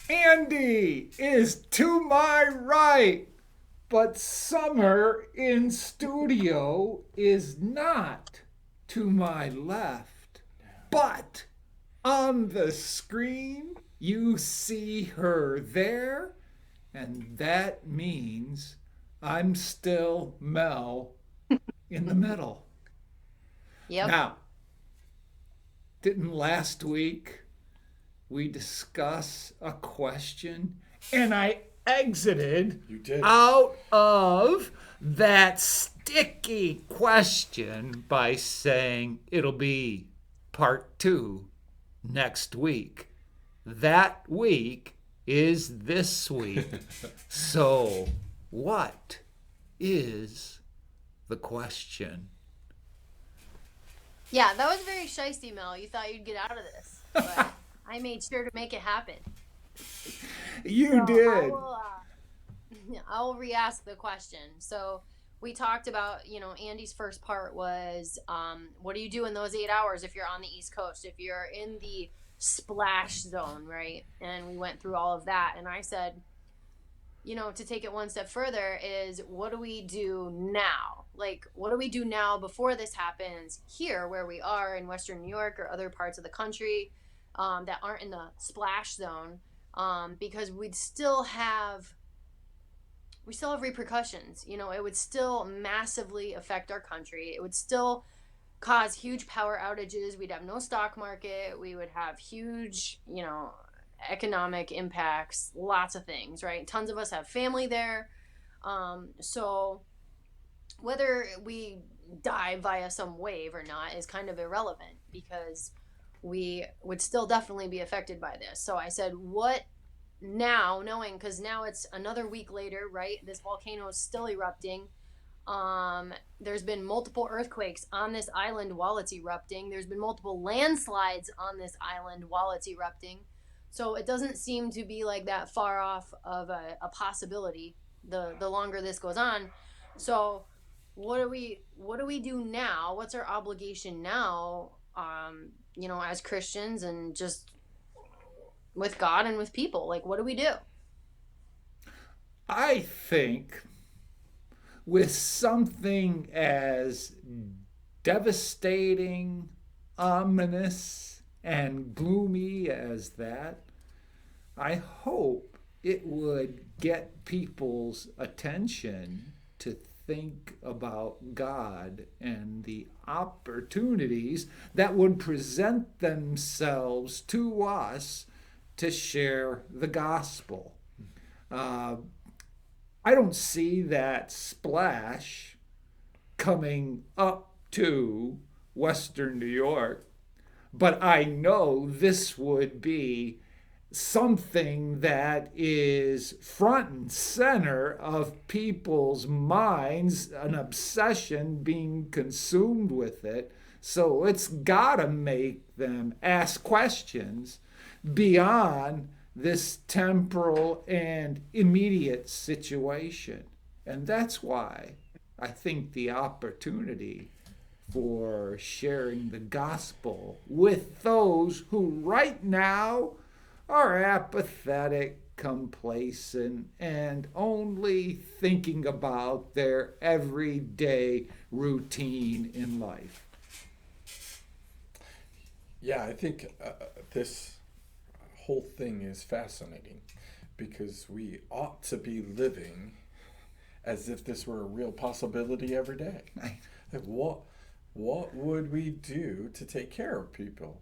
Andy is to my right, but Summer in studio is not to my left. But on the screen, you see her there, and that means I'm still Mel in the middle. Yep. Now, didn't last week we discuss a question and I exited You did. out of that sticky question by saying it'll be part two next week? That week is this week. So, what is the question? Yeah, that was very shisty, Mel. You thought you'd get out of this, but I made sure to make it happen. So You I did. will, I will re-ask the question. So we talked about, Andy's first part was, what do you do in those 8 hours if you're on the East Coast, if you're in the splash zone, right? And we went through all of that, and I said, to take it one step further is what do we do now? Like, what do we do now before this happens here where we are in Western New York or other parts of the country that aren't in the splash zone? Because we still have repercussions. It would still massively affect our country. It would still cause huge power outages. We'd have no stock market. We would have huge, economic impacts, lots of things, right? Tons of us have family there. So whether we die via some wave or not is kind of irrelevant because we would still definitely be affected by this. So I said, what now, knowing because now it's another week later, right? This volcano is still erupting. There's been multiple earthquakes on this island while it's erupting. There's been multiple landslides on this island while it's erupting. So it doesn't seem to be like that far off of a possibility the longer this goes on. So what do we do now? What's our obligation now? As Christians and just with God and with people. Like, what do we do? I think with something as devastating, ominous, and gloomy as that, I hope it would get people's attention to think about God and the opportunities that would present themselves to us to share the gospel. Uh, I don't see that splash coming up to Western New York, but I know this would be something that is front and center of people's minds, an obsession being consumed with it. So it's got to make them ask questions beyond this temporal and immediate situation. And that's why I think the opportunity for sharing the gospel with those who right now are apathetic, complacent, and only thinking about their everyday routine in life. Yeah, I think this whole thing is fascinating because we ought to be living as if this were a real possibility every day. Like what would we do to take care of people?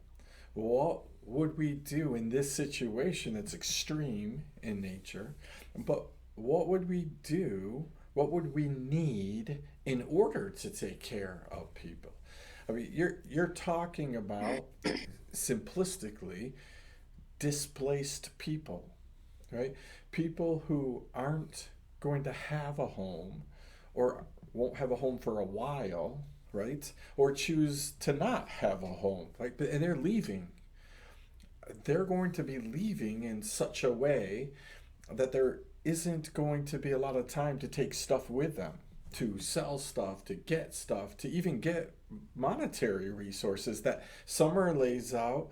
What would we do in this situation that's extreme in nature? But what would we do? What would we need in order to take care of people? I mean, you're talking about simplistically displaced people, right? People who aren't going to have a home or won't have a home for a while, right? Or choose to not have a home, right? And they're leaving. They're going to be leaving in such a way that there isn't going to be a lot of time to take stuff with them, to sell stuff, to get stuff, to even get monetary resources that Summer lays out,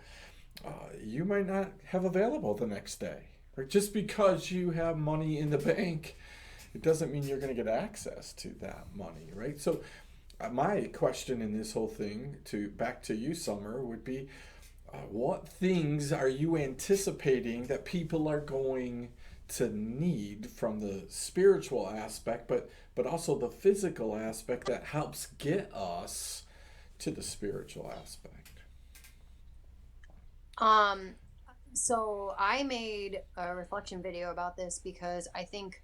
you might not have available the next day, Right? Just because you have money in the bank, it doesn't mean you're going to get access to that money, right? So, my question in this whole thing, to back to you, Summer, would be, what things are you anticipating that people are going to need from the spiritual aspect, but also the physical aspect that helps get us to the spiritual aspect? So I made a reflection video about this because I think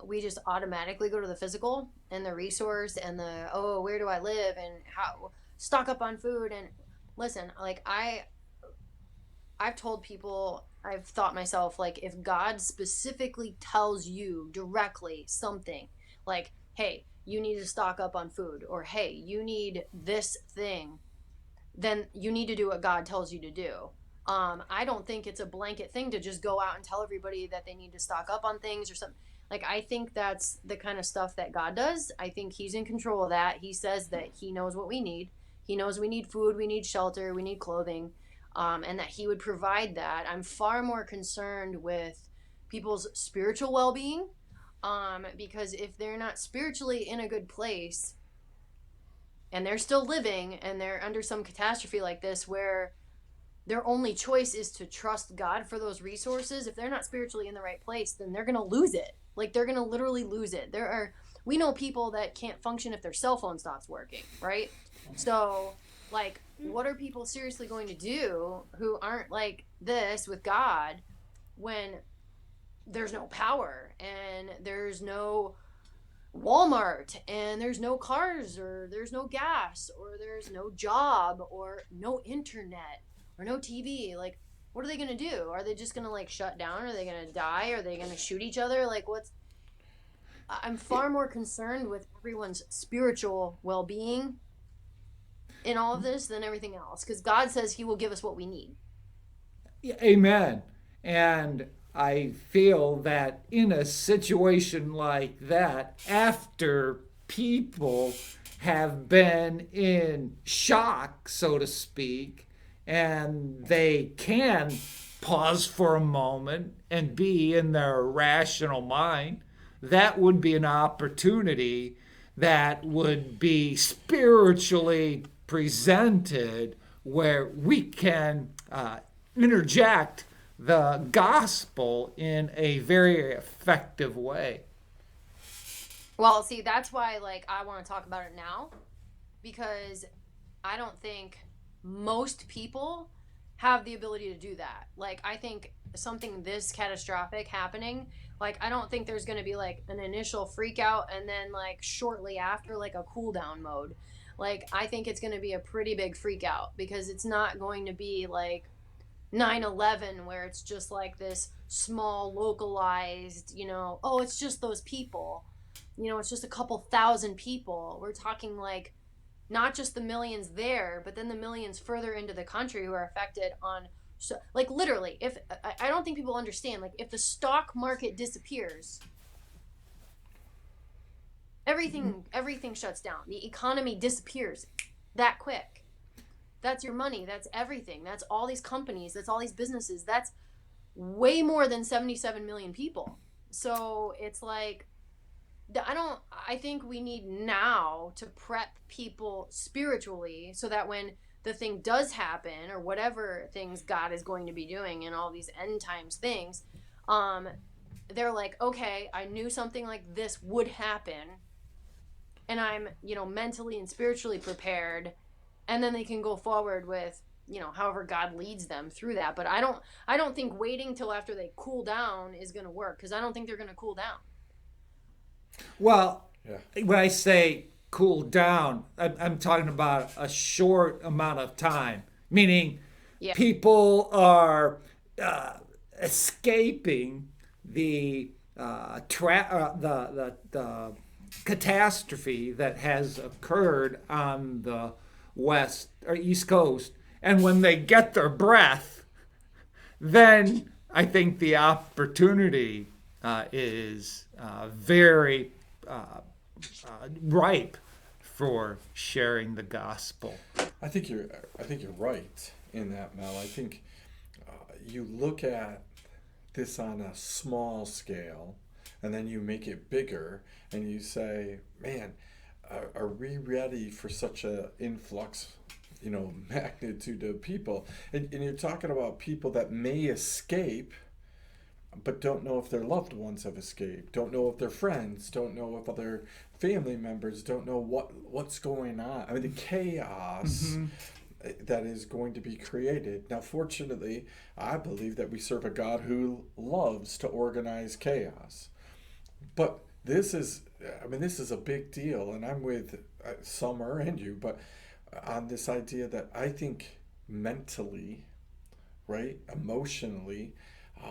we just automatically go to the physical and the resource and the, oh, where do I live and how stock up on food. And listen, like I've told people, I've thought myself, like, if God specifically tells you directly something, like, hey, you need to stock up on food, or hey, you need this thing, then you need to do what God tells you to do. I don't think it's a blanket thing to just go out and tell everybody that they need to stock up on things or something. Like, I think that's the kind of stuff that God does. I think He's in control of that. He says that He knows what we need. He knows we need food, we need shelter, we need clothing, and that He would provide that. I'm far more concerned with people's spiritual well being, because if they're not spiritually in a good place and they're still living and they're under some catastrophe like this where their only choice is to trust God for those resources, if they're not spiritually in the right place, then they're going to lose it. Like, they're going to literally lose it. We know people that can't function if their cell phone stops working, right? So, like, what are people seriously going to do who aren't like this with God when there's no power and there's no Walmart and there's no cars or there's no gas or there's no job or no internet or no TV? Like, what are they going to do? Are they just going to, like, shut down? Are they going to die? Are they going to shoot each other? Like, I'm far more concerned with everyone's spiritual well-being in all of this than everything else, because God says He will give us what we need. Yeah, amen. And I feel that in a situation like that, after people have been in shock, so to speak, and they can pause for a moment and be in their rational mind, that would be an opportunity that would be spiritually presented where we can interject the gospel in a very effective way. Well, see, that's why, like, I want to talk about it now, because I don't think most people have the ability to do that. Like, I think something this catastrophic happening, like, I don't think there's going to be, like, an initial freak out and then, like, shortly after, like, a cool down mode. Like, I think it's going to be a pretty big freak out, because it's not going to be like 9/11 where it's just like this small localized, oh, it's just those people, it's just a couple thousand people. We're talking, like, not just the millions there, but then the millions further into the country who are affected on, so, like, literally, if I don't think people understand, like, if the stock market disappears, everything shuts down. The economy disappears that quick. That's your money. That's everything. That's all these companies. That's all these businesses. That's way more than 77 million people. So it's like, I think we need now to prep people spiritually so that when the thing does happen, or whatever things God is going to be doing in all these end times things, they're like, okay, I knew something like this would happen, and I'm, mentally and spiritually prepared, and then they can go forward with, however God leads them through that. But I don't think waiting till after they cool down is going to work, because I don't think they're going to cool down. Well, when I say cool down, I'm talking about a short amount of time, meaning people are escaping the the catastrophe that has occurred on the west or east coast, and when they get their breath, then I think the opportunity is very ripe for sharing the gospel. I think you're right in that, Mel. I think you look at this on a small scale, and then you make it bigger, and you say, man, are we ready for such a influx, magnitude of people? And you're talking about people that may escape, but don't know if their loved ones have escaped, don't know if their friends, don't know if other family members, don't know what's going on. I mean, the chaos that is going to be created. Now, fortunately, I believe that we serve a God who loves to organize chaos. But this is a big deal, and I'm with Summer and you, but on this idea that I think mentally, right, emotionally,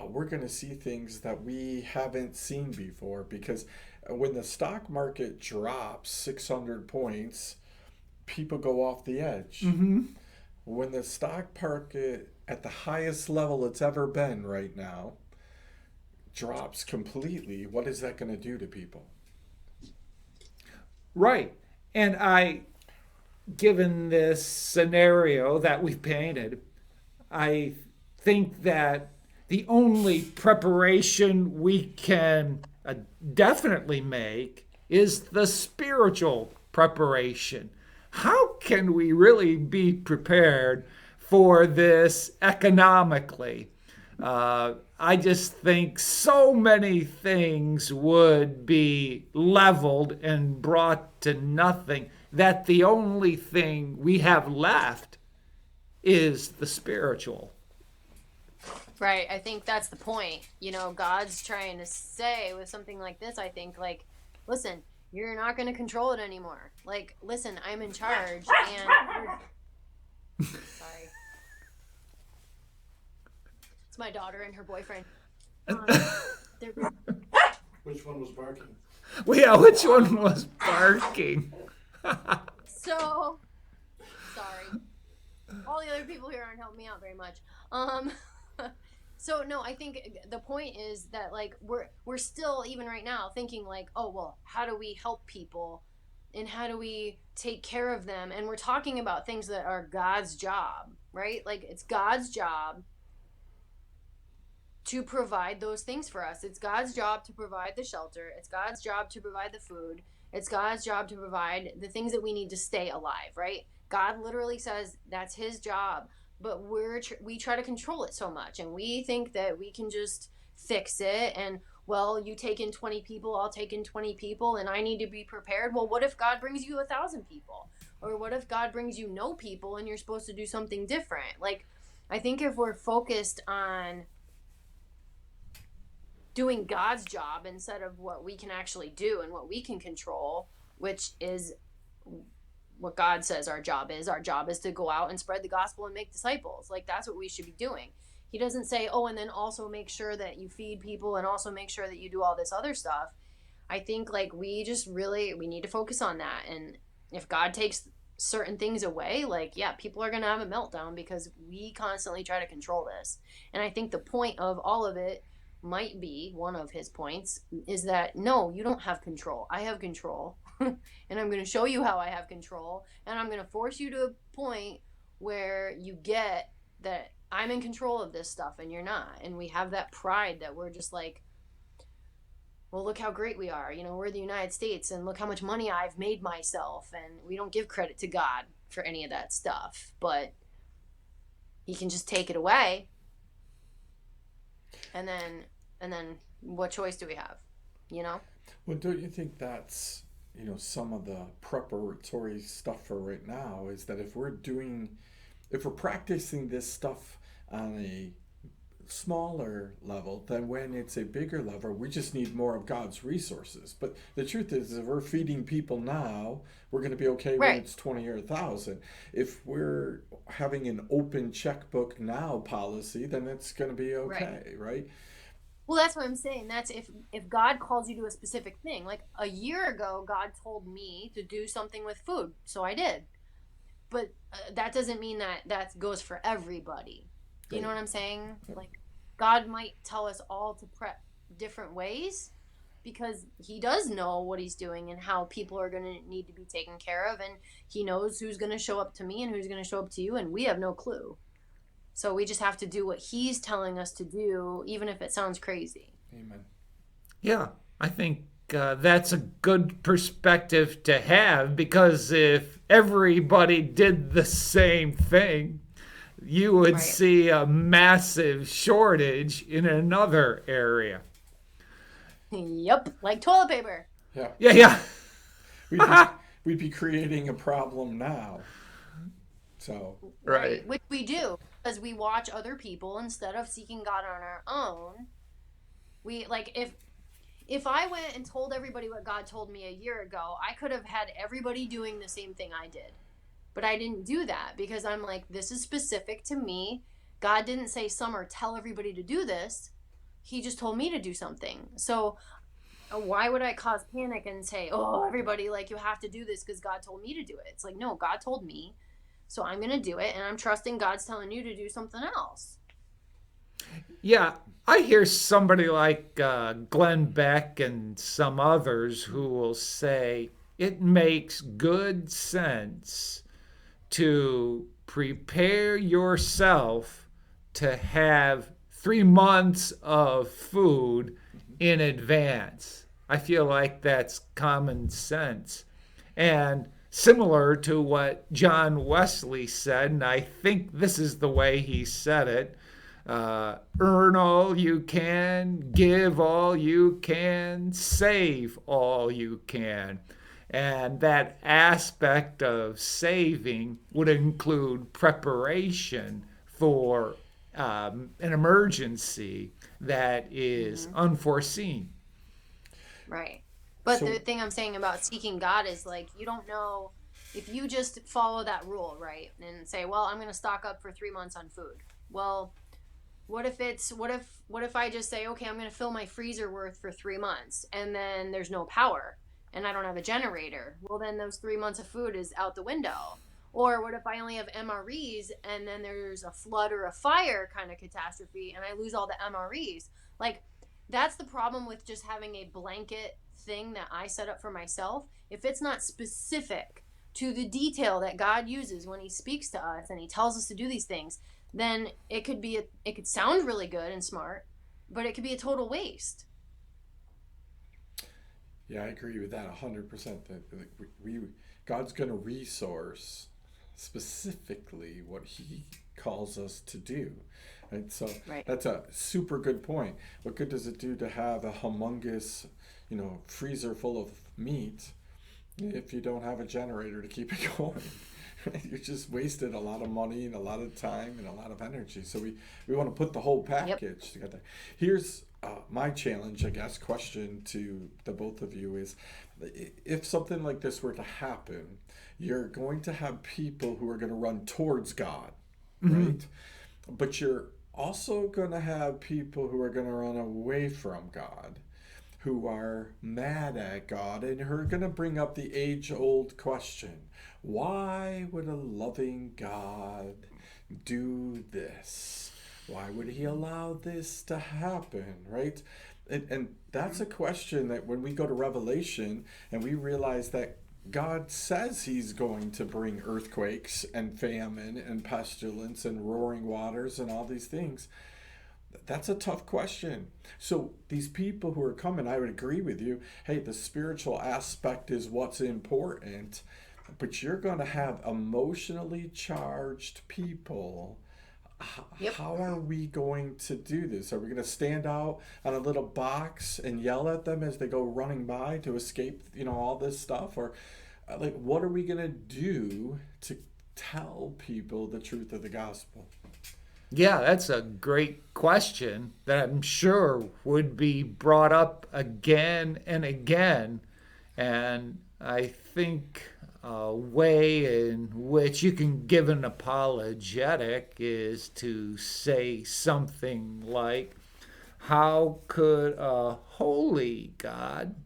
we're going to see things that we haven't seen before, because when the stock market drops 600 points, people go off the edge. Mm-hmm. When the stock market at the highest level it's ever been right now drops completely, what is that going to do to people? Right. And given this scenario that we've painted, I think that the only preparation we can definitely make is the spiritual preparation. How can we really be prepared for this economically? I just think so many things would be leveled and brought to nothing that the only thing we have left is the spiritual. Right. I think that's the point. God's trying to say with something like this, I think, like, listen, you're not going to control it anymore. Like, listen, I'm in charge, and sorry. It's my daughter and her boyfriend. Which one was barking? Well, yeah, which one was barking? So, sorry. All the other people here aren't helping me out very much. So no, I think the point is that, like, we're still, even right now, thinking like, oh well, how do we help people, and how do we take care of them? And we're talking about things that are God's job, right? Like, it's God's job to provide those things for us. It's God's job to provide the shelter. It's God's job to provide the food. It's God's job to provide the things that we need to stay alive, right? God literally says that's his job. But we try to control it so much, and we think that we can just fix it, and, well, you take in 20 people, I'll take in 20 people, and I need to be prepared. Well, what if God brings you 1,000 people? Or what if God brings you no people and you're supposed to do something different? Like, I think if we're focused on doing God's job instead of what we can actually do and what we can control, which is what God says our job is. Our job is to go out and spread the gospel and make disciples. Like, that's what we should be doing. He doesn't say, oh, and then also make sure that you feed people and also make sure that you do all this other stuff. I think, like, we need to focus on that. And if God takes certain things away, like, yeah, people are going to have a meltdown because we constantly try to control this. And I think the point of all of it might be, one of his points, is that, no, you don't have control. I have control. And I'm going to show you how I have control, and I'm going to force you to a point where you get that I'm in control of this stuff and you're not. And we have that pride that we're just like, well, look how great we are. We're the United States, and look how much money I've made myself. And we don't give credit to God for any of that stuff, but he can just take it away. And then what choice do we have? Well, don't you think that's some of the preparatory stuff for right now is that if we're practicing this stuff on a smaller level, then when it's a bigger level, we just need more of God's resources. But the truth is, if we're feeding people now, we're going to be okay when it's 20 or 1,000. If we're having an open checkbook now policy, then it's going to be okay, right? Well, that's what I'm saying. That's if God calls you to a specific thing. Like, a year ago, God told me to do something with food, so I did. But that doesn't mean that goes for everybody. Do you know what I'm saying? Like, God might tell us all to prep different ways because he does know what he's doing and how people are going to need to be taken care of, and he knows who's going to show up to me and who's going to show up to you, and we have no clue. So we just have to do what he's telling us to do, even if it sounds crazy. Amen. Yeah, I think that's a good perspective to have, because if everybody did the same thing, you would Right. see a massive shortage in another area. Yep, like toilet paper. Yeah. Yeah, yeah. We'd be, we'd be creating a problem now. So, Right. Which we do because we watch other people instead of seeking God on our own. We like if I went and told everybody what God told me a year ago, I could have had everybody doing the same thing I did. But I didn't do that because I'm like, this is specific to me. God didn't say, Summer, tell everybody to do this. He just told me to do something. So why would I cause panic and say, oh, everybody, like, you have to do this because God told me to do it? It's like, no, God told me. So I'm going to do it. And I'm trusting God's telling you to do something else. Yeah, I hear somebody like Glenn Beck and some others who will say it makes good sense to prepare yourself to have 3 months of food in advance. I feel like that's common sense. And similar to what John Wesley said, and I think this is the way he said it, earn all you can, give all you can, save all you can. And that aspect of saving would include preparation for an emergency that is unforeseen. Right. But So- the thing I'm saying about seeking God is like, you don't know if you just follow that rule, right? And say, well, I'm going to stock up for 3 months on food. Well, what if I just say, okay, I'm going to fill my freezer worth for 3 months and then there's no power and I don't have a generator? Well, then those 3 months of food is out the window. Or what if I only have MREs and then there's a flood or a fire kind of catastrophe and I lose all the MREs? Like, that's the problem with just having a blanket thing that I set up for myself. If it's not specific to the detail that God uses when he speaks to us and he tells us to do these things, then it could sound really good and smart, but it could be a total waste. yeah, I agree with that 100%. That God's going to resource specifically what he calls us to do. Right? So Right. that's a super good point. What good does it do to have a humongous, freezer full of meat if you don't have a generator to keep it going? You just wasted a lot of money and a lot of time and a lot of energy. So we want to put the whole package together. Here's my challenge, I guess, question to the both of you is, if something like this were to happen, you're going to have people who are going to run towards God, right? But you're also going to have people who are going to run away from God, who are mad at God, and who are going to bring up the age-old question: why would a loving God do this? Why would he allow this to happen, right? And that's a question that when we go to Revelation and we realize that God says he's going to bring earthquakes and famine and pestilence and roaring waters and all these things, that's a tough question. So these people who are coming, I would agree with you. Hey, the spiritual aspect is what's important, but you're going to have emotionally charged people. Yep. How are we going to do this? Are we going to stand out on a little box and yell at them as they go running by to escape, all this stuff? Or like, what are we going to do to tell people the truth of the gospel? Yeah, that's a great question that I'm sure would be brought up again and again. And I think a way in which you can give an apologetic is to say something like, how could a holy God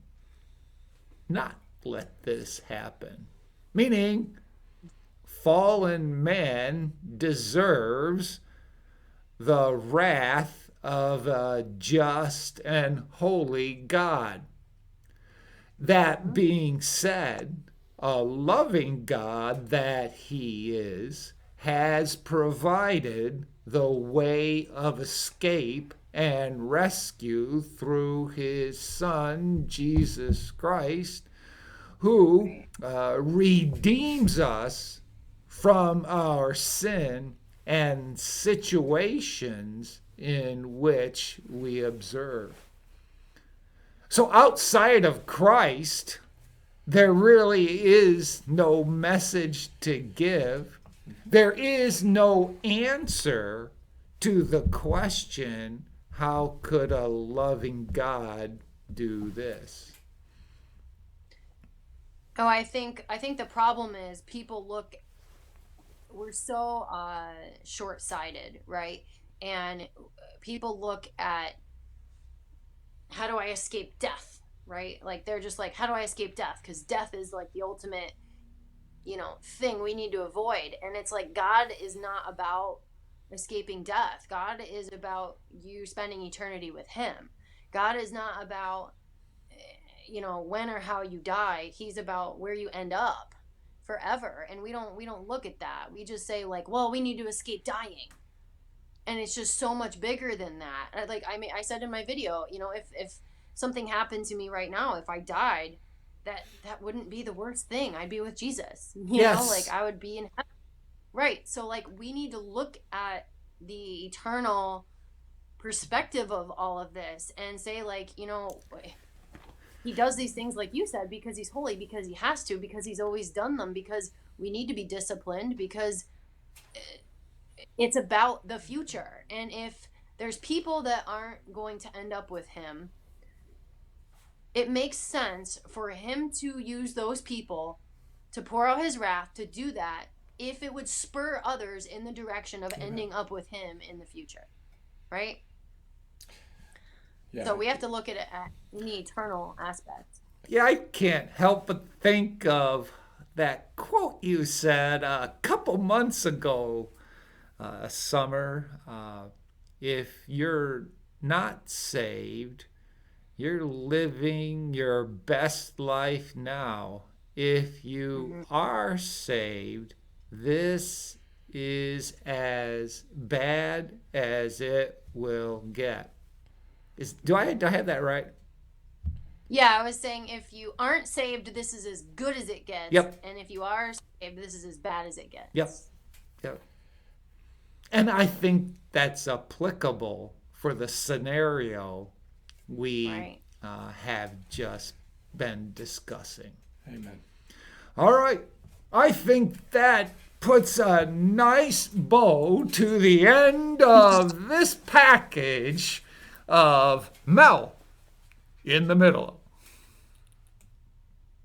not let this happen? Meaning, fallen man deserves the wrath of a just and holy God. That being said, a loving God that he is has provided the way of escape and rescue through his Son, Jesus Christ, who redeems us from our sin and situations in which we observe. So outside of Christ, there really is no message to give. There is no answer to the question, how could a loving God do this? Oh, I think the problem is we're so short-sighted, right? And people look at, how do I escape death, right? Like they're just like, how do I escape death? Because death is like the ultimate, thing we need to avoid. And it's like, God is not about escaping death. God is about you spending eternity with him. God is not about, when or how you die. He's about where you end up forever. And we don't look at that. We just say like, well, we need to escape dying. And it's just so much bigger than that. I said in my video, if something happened to me right now, if I died, that wouldn't be the worst thing. I'd be with Jesus. Yes. Like I would be in heaven. Right. So like we need to look at the eternal perspective of all of this and say like, he does these things like you said because he's holy, because he has to, because he's always done them, because we need to be disciplined, because it's about the future. And if there's people that aren't going to end up with him, it makes sense for him to use those people to pour out his wrath, to do that, if it would spur others in the direction of ending up with him in the future. Right? Yeah. So we have to look at it in the eternal aspect. Yeah, I can't help but think of that quote you said a couple months ago, Summer. If you're not saved, you're living your best life now. If you are saved, this is as bad as it will get. Do I have that right? Yeah, I was saying if you aren't saved, this is as good as it gets. Yep. And if you are saved, this is as bad as it gets. Yep. And I think that's applicable for the scenario we have just been discussing. Amen. All right. I think that puts a nice bow to the end of this package of Mel in the Middle.